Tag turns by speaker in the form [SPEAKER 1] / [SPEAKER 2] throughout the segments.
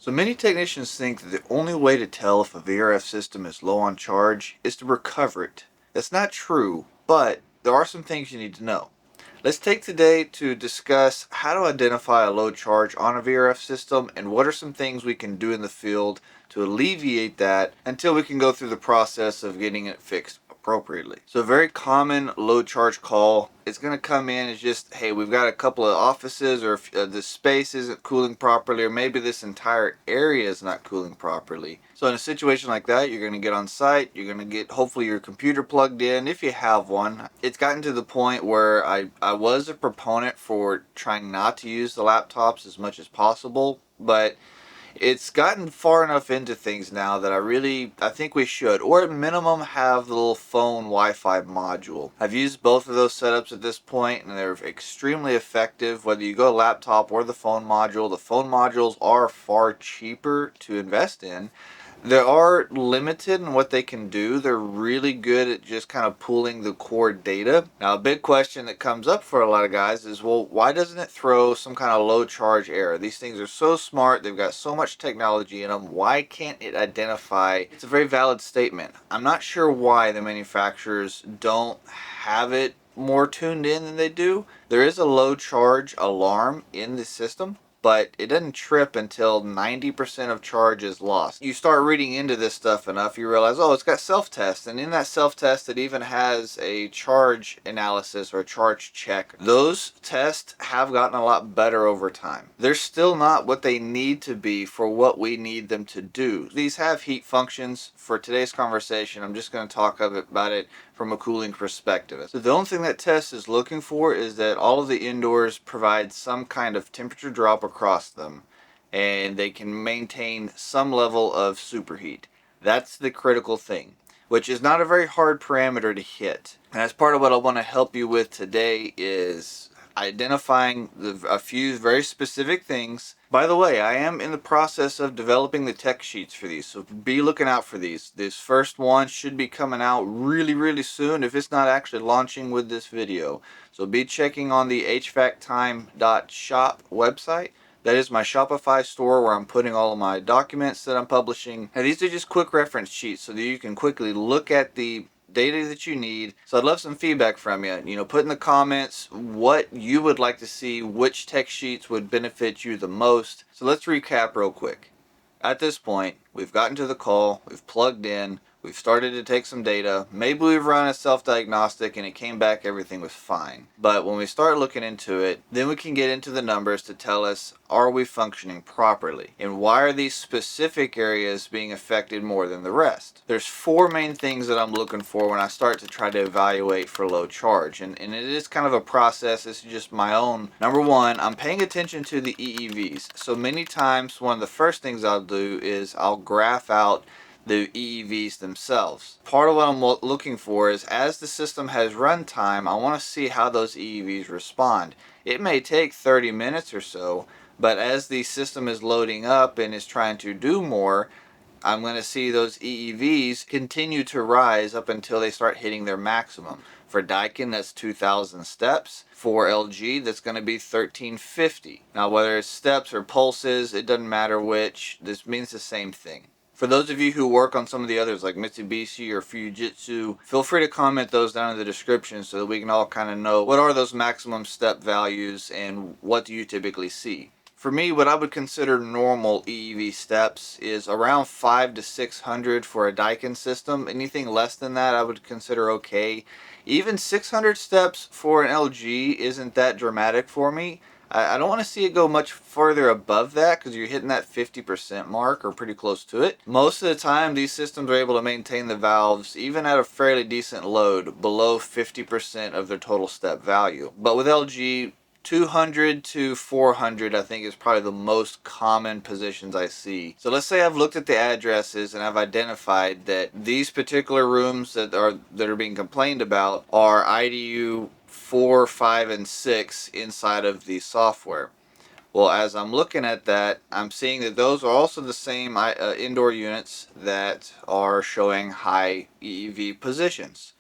[SPEAKER 1] So many technicians think that the only way to tell if a VRF system is low on charge is to recover it. That's not true, but there are some things you need to know. Let's take today to discuss how to identify a low charge on a VRF system and what are some things we can do in the field to alleviate that until we can go through the process of getting it fixed appropriately. So a very common low charge call, it's going to come in as just, hey, we've got a couple of offices, or the space isn't cooling properly, or maybe this entire area is not cooling properly. So in a situation like that, you're going to get on site, you're going to get hopefully your computer plugged in if you have one. It's gotten to the point where I was a proponent for trying not to use the laptops as much as possible, but it's gotten far enough into things now that I think we should, or at minimum, have the little phone Wi-Fi module. I've used both of those setups at this point, and they're extremely effective. Whether you go laptop or the phone modules are far cheaper to invest in. They are limited in what they can do. They're really good at just kind of pulling the core data. Now, a big question that comes up for a lot of guys is, well, why doesn't it throw some kind of low charge error? These things are so smart. They've got so much technology in them. Why can't it identify? It's a very valid statement. I'm not sure why the manufacturers don't have it more tuned in than they do. There is a low charge alarm in the system, but it doesn't trip until 90% of charge is lost. You start reading into this stuff enough, you realize, oh, it's got self-test, and in that self-test it even has a charge analysis or a charge check. Those tests have gotten a lot better over time. They're still not what they need to be for what we need them to do. These have heat functions. For today's conversation, I'm just going to talk about it from a cooling perspective. So the only thing that test is looking for is that all of the indoors provide some kind of temperature drop across them, and they can maintain some level of superheat. That's the critical thing, which is not a very hard parameter to hit. And that's part of what I want to help you with today is identifying a few very specific things. By the way, I am in the process of developing the tech sheets for these, so be looking out for these. This first one should be coming out really soon if it's not actually launching with this video. So be checking on the hvactime.shop website. That is my Shopify store where I'm putting all of my documents that I'm publishing. And these are just quick reference sheets so that you can quickly look at the data that you need. So I'd love some feedback from you. Put in the comments what you would like to see, which tech sheets would benefit you the most. So let's recap real quick. At this point, we've gotten to the call, we've plugged in, we've started to take some data. Maybe we've run a self-diagnostic and it came back everything was fine. But when we start looking into it, then we can get into the numbers to tell us, are we functioning properly? And why are these specific areas being affected more than the rest? There's four main things that I'm looking for when I start to try to evaluate for low charge. And it is kind of a process. This is just my own. Number one, I'm paying attention to the EEVs. So many times, one of the first things I'll do is I'll graph out the EEVs themselves. Part of what I'm looking for is, as the system has runtime, I want to see how those EEVs respond. It may take 30 minutes or so, but as the system is loading up and is trying to do more, I'm going to see those EEVs continue to rise up until they start hitting their maximum. For Daikin, that's 2,000 steps. For LG, that's going to be 1,350. Now, whether it's steps or pulses, it doesn't matter which. This means the same thing. For those of you who work on some of the others like Mitsubishi or Fujitsu, feel free to comment those down in the description so that we can all kind of know what are those maximum step values and what do you typically see. For me, what I would consider normal EEV steps is around 500 to 600 for a Daikin system. Anything less than that I would consider okay. Even 600 steps for an LG isn't that dramatic for me. I don't want to see it go much further above that because you're hitting that 50% mark or pretty close to it. Most of the time, these systems are able to maintain the valves even at a fairly decent load below 50% of their total step value. But with LG, 200 to 400 I think is probably the most common positions I see. So let's say I've looked at the addresses and I've identified that these particular rooms that are being complained about are IDU 4, 5, and 6 inside of the software. Well, as I'm looking at that, I'm seeing that those are also the same indoor units that are showing high EEV positions.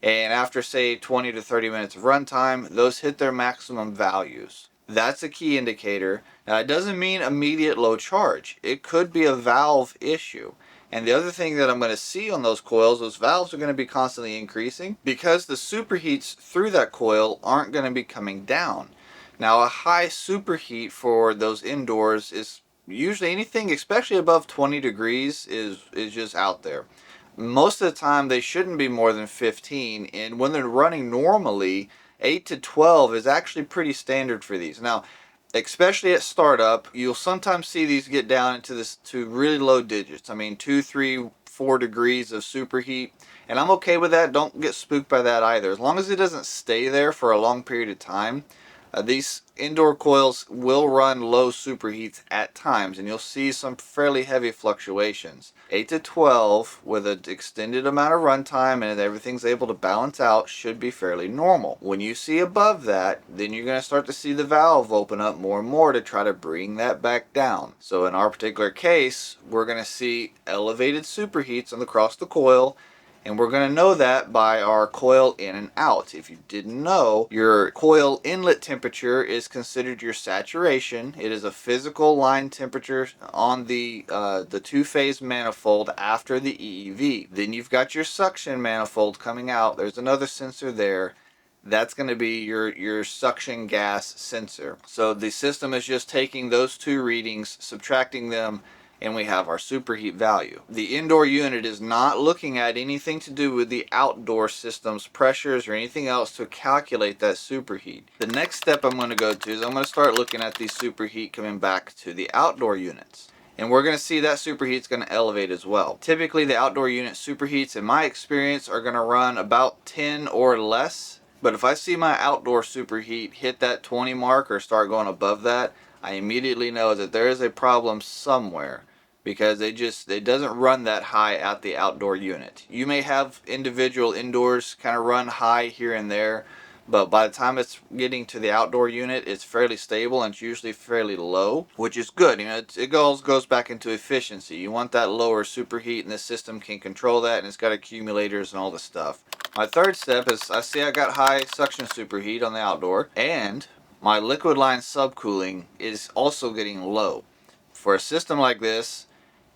[SPEAKER 1] And after, say, 20 to 30 minutes of runtime, those hit their maximum values. That's a key indicator. Now, it doesn't mean immediate low charge. It could be a valve issue. And the other thing that I'm going to see on those coils, those valves are going to be constantly increasing because the superheats through that coil aren't going to be coming down. Now, a high superheat for those indoors is usually anything, especially above 20 degrees, is just out there. Most of the time, they shouldn't be more than 15, and when they're running normally, 8 to 12 is actually pretty standard for these. Now, especially at startup, you'll sometimes see these get down into this to really low digits. I mean, 2, 3, 4 degrees of superheat, and I'm okay with that. Don't get spooked by that either. As long as it doesn't stay there for a long period of time, these indoor coils will run low superheats at times, and you'll see some fairly heavy fluctuations. 8 to 12 with an extended amount of runtime and everything's able to balance out should be fairly normal. When you see above that, then you're going to start to see the valve open up more and more to try to bring that back down. So in our particular case, we're going to see elevated superheats across the coil, and we're going to know that by our coil in and out. If you didn't know, your coil inlet temperature is considered your saturation. It is a physical line temperature on the two-phase manifold after the EEV. Then you've got your suction manifold coming out. There's another sensor there. That's going to be your suction gas sensor. So the system is just taking those two readings, subtracting them, and we have our superheat value. The indoor unit is not looking at anything to do with the outdoor system's pressures or anything else to calculate that superheat. The next step I'm going to go to is I'm going to start looking at the superheat coming back to the outdoor units. And we're going to see that superheat is going to elevate as well. Typically the outdoor unit superheats, in my experience, are going to run about 10 or less. But if I see my outdoor superheat hit that 20 mark or start going above that, I immediately know that there is a problem somewhere, because it doesn't run that high at the outdoor unit. You may have individual indoors kind of run high here and there, but by the time it's getting to the outdoor unit, it's fairly stable and it's usually fairly low, which is good. You know, it goes back into efficiency. You want that lower superheat, and the system can control that, and it's got accumulators and all the stuff. My third step is I see I got high suction superheat on the outdoor, and my liquid line subcooling is also getting low. For a system like this,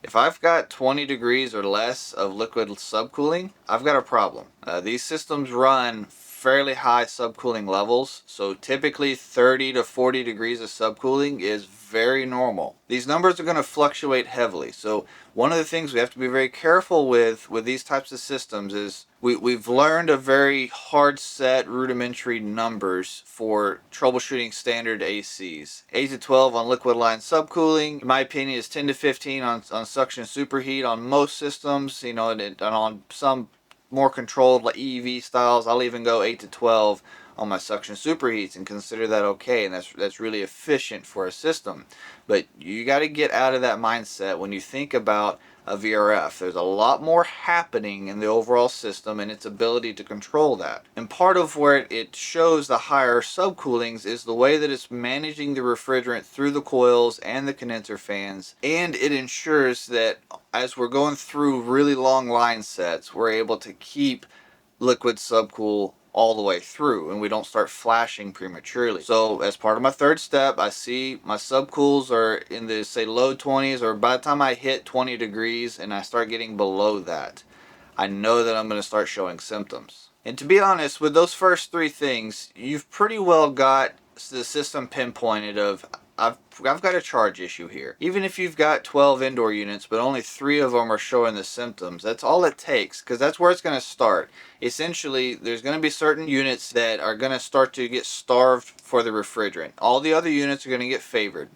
[SPEAKER 1] if I've got 20 degrees or less of liquid subcooling, I've got a problem. These systems run fairly high subcooling levels, so typically 30 to 40 degrees of subcooling is very normal. These numbers are going to fluctuate heavily, so one of the things we have to be very careful with these types of systems is we've learned a very hard set rudimentary numbers for troubleshooting standard ACs. 8 to 12 on liquid line subcooling, in my opinion, is 10 to 15 on suction superheat on most systems, you know, and on some more controlled like EEV styles, I'll even go 8 to 12 on my suction superheats and consider that okay, and that's really efficient for a system. But you got to get out of that mindset when you think about a VRF. There's a lot more happening in the overall system and its ability to control that. And part of where it shows the higher subcoolings is the way that it's managing the refrigerant through the coils and the condenser fans, and it ensures that as we're going through really long line sets, we're able to keep liquid subcool all the way through and we don't start flashing prematurely. So as part of my third step, I see my subcools are in the, say, low 20s, or by the time I hit 20 degrees and I start getting below that, I know that I'm going to start showing symptoms. And to be honest, with those first three things, you've pretty well got the system pinpointed of I've got a charge issue here. Even if you've got 12 indoor units, but only 3 of them are showing the symptoms, that's all it takes, because that's where it's going to start. Essentially, there's going to be certain units that are going to start to get starved for the refrigerant. All the other units are going to get favored.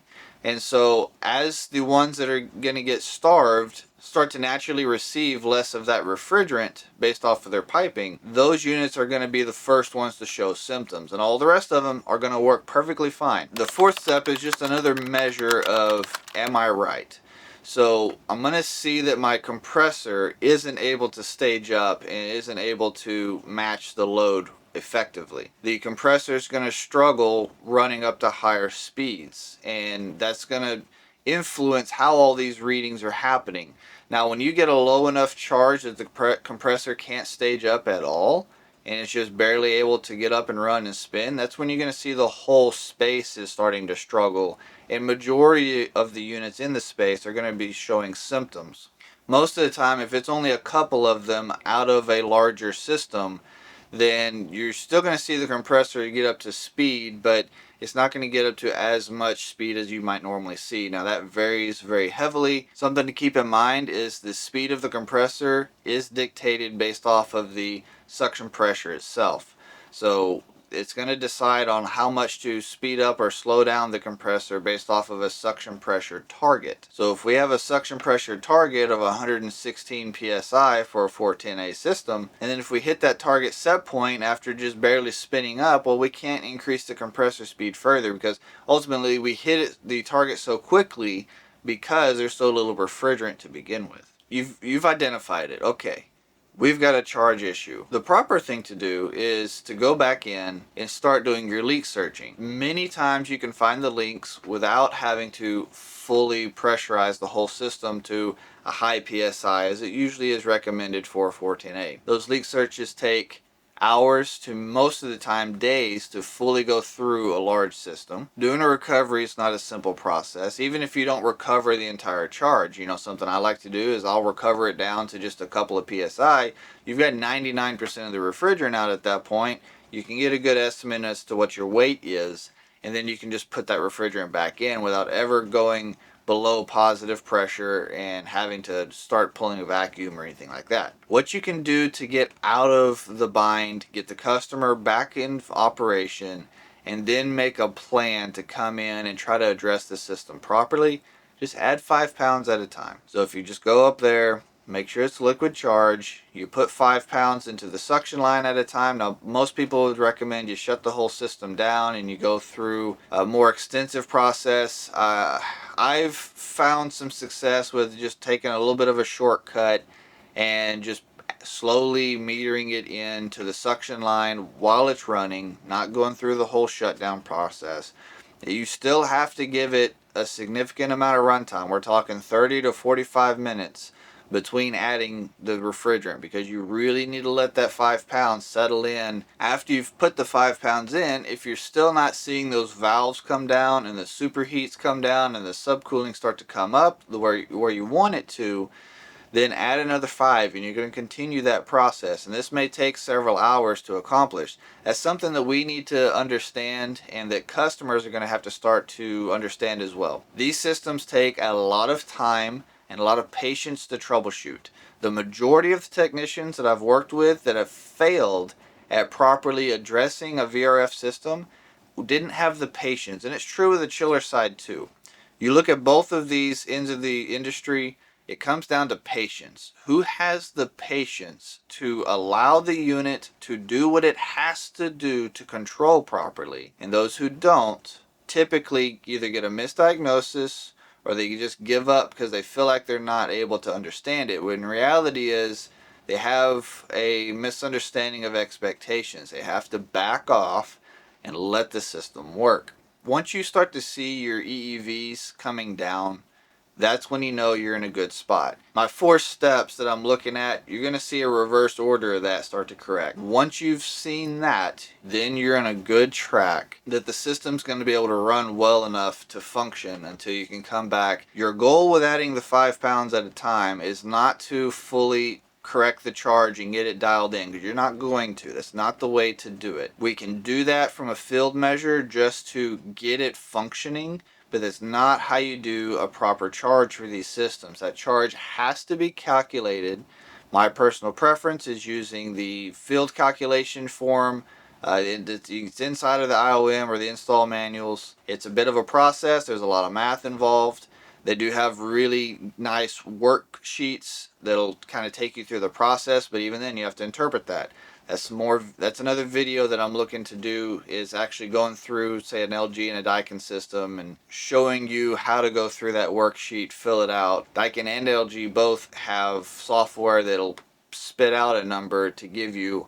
[SPEAKER 1] And so as the ones that are going to get starved start to naturally receive less of that refrigerant based off of their piping, those units are going to be the first ones to show symptoms, and all the rest of them are going to work perfectly fine. The fourth step is just another measure of, am I right? So I'm going to see that my compressor isn't able to stage up and isn't able to match the load effectively. The compressor is going to struggle running up to higher speeds, and that's going to influence how all these readings are happening. Now, when you get a low enough charge that the compressor can't stage up at all, and it's just barely able to get up and run and spin, that's when you're going to see the whole space is starting to struggle, and majority of the units in the space are going to be showing symptoms. Most of the time, if it's only a couple of them out of a larger system, then you're still going to see the compressor get up to speed, but it's not going to get up to as much speed as you might normally see. Now that varies very heavily. Something to keep in mind is the speed of the compressor is dictated based off of the suction pressure itself. So it's going to decide on how much to speed up or slow down the compressor based off of a suction pressure target. So if we have a suction pressure target of 116 psi for a 410A system, and then if we hit that target set point after just barely spinning up, well, we can't increase the compressor speed further because ultimately we hit the target so quickly because there's so little refrigerant to begin with. You've identified it. Okay. We've got a charge issue. The proper thing to do is to go back in and start doing your leak searching. Many times you can find the leaks without having to fully pressurize the whole system to a high PSI, as it usually is recommended for 410A. Those leak searches take hours to most of the time days to fully go through a large system. Doing a recovery is not a simple process. Even if you don't recover the entire charge, something I like to do is I'll recover it down to just a couple of PSI. You've got 99% of the refrigerant out at that point. You can get a good estimate as to what your weight is, and then you can just put that refrigerant back in without ever going below positive pressure and having to start pulling a vacuum or anything like that. What you can do to get out of the bind, get the customer back in operation, and then make a plan to come in and try to address the system properly, just add 5 pounds at a time. So if you just go up there, make sure it's liquid charge. You put 5 pounds into the suction line at a time. Now, most people would recommend you shut the whole system down and you go through a more extensive process. I've found some success with just taking a little bit of a shortcut and just slowly metering it into the suction line while it's running, not going through the whole shutdown process. You still have to give it a significant amount of runtime. We're talking 30 to 45 minutes between adding the refrigerant, because you really need to let that 5 pounds settle in. After you've put the 5 pounds in, if you're still not seeing those valves come down and the superheats come down and the subcooling start to come up where you want it to, then add another 5, and you're going to continue that process. And this may take several hours to accomplish. That's something that we need to understand, and that customers are going to have to start to understand as well. These systems take a lot of time and a lot of patience to troubleshoot. The majority of the technicians that I've worked with that have failed at properly addressing a VRF system didn't have the patience, and it's true with the chiller side too. You look at both of these ends of the industry, it comes down to patience. Who has the patience to allow the unit to do what it has to do to control properly? And those who don't typically either get a misdiagnosis or they just give up because they feel like they're not able to understand it, when reality is they have a misunderstanding of expectations. They have to back off and let the system work. Once you start to see your EEVs coming down, that's when you know you're in a good spot. My 4 steps that I'm looking at, you're going to see a reverse order of that start to correct. Once you've seen that, then you're on a good track that the system's going to be able to run well enough to function until you can come back. Your goal with adding the 5 pounds at a time is not to fully correct the charge and get it dialed in, because you're not going to. That's not the way to do it. We can do that from a field measure just to get it functioning, but that's not how you do a proper charge for these systems. That charge has to be calculated. My personal preference is using the field calculation form. It's inside of the IOM or the install manuals. It's a bit of a process. There's a lot of math involved. They do have really nice worksheets that'll kind of take you through the process, but even then you have to interpret that. That's another video that I'm looking to do, is actually going through, say, an LG and a Daikin system and showing you how to go through that worksheet, fill it out. Daikin and LG both have software that'll spit out a number to give you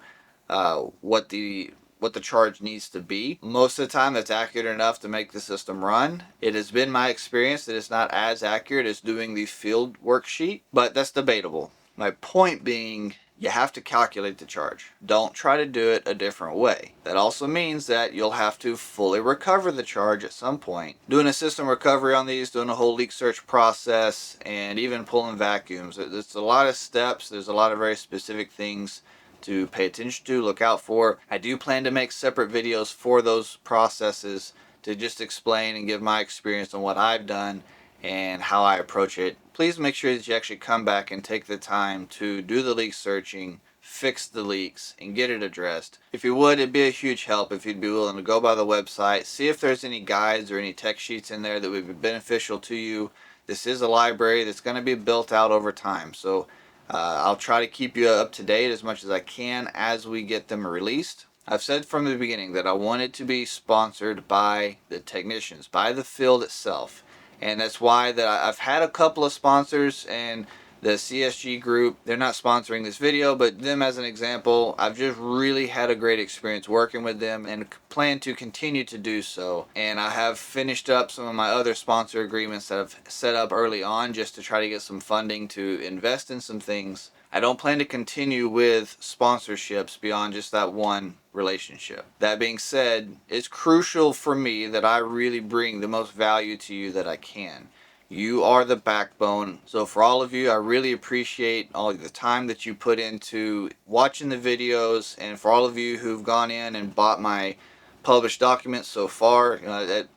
[SPEAKER 1] what the charge needs to be. Most of the time that's accurate enough to make the system run. It has been my experience that it's not as accurate as doing the field worksheet, but that's debatable. My point being you have to calculate the charge. Don't try to do it a different way. That also means that you'll have to fully recover the charge at some point. Doing a system recovery on these, doing a whole leak search process, and even pulling vacuums. It's a lot of steps. There's a lot of very specific things to pay attention to, look out for. I do plan to make separate videos for those processes to just explain and give my experience on what I've done and how I approach it. Please make sure that you actually come back and take the time to do the leak searching, fix the leaks, and get it addressed. If you would, it'd be a huge help if you'd be willing to go by the website, see if there's any guides or any tech sheets in there that would be beneficial to you. This is a library that's going to be built out over time, so I'll try to keep you up to date as much as I can as we get them released. I've said from the beginning that I want it to be sponsored by the technicians, by the field itself. And that's why that I've had a couple of sponsors, and the CSG group, they're not sponsoring this video, but them as an example, I've just really had a great experience working with them and plan to continue to do so. And I have finished up some of my other sponsor agreements that I've set up early on just to try to get some funding to invest in some things. I don't plan to continue with sponsorships beyond just that one relationship. That being said, it's crucial for me that I really bring the most value to you that I can. You are the backbone. So for all of you, I really appreciate all the time that you put into watching the videos, and for all of you who've gone in and bought my published documents so far,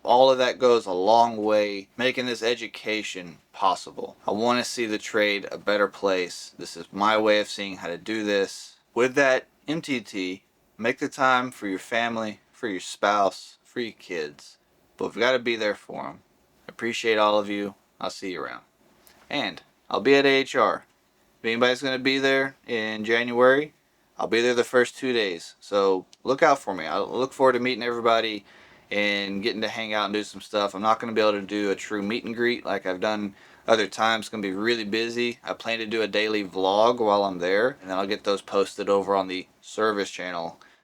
[SPEAKER 1] all of that goes a long way making this education possible. I want to see the trade a better place. This is my way of seeing how to do this. With that, MTT, make the time for your family, for your spouse, for your kids. But we've got to be there for them. Appreciate all of you. I'll see you around. And I'll be at AHR. If anybody's going to be there in January, I'll be there the first 2 days. So look out for me. I look forward to meeting everybody and getting to hang out and do some stuff. I'm not going to be able to do a true meet and greet like I've done other times. It's going to be really busy. I plan to do a daily vlog while I'm there, and then I'll get those posted over on the service channel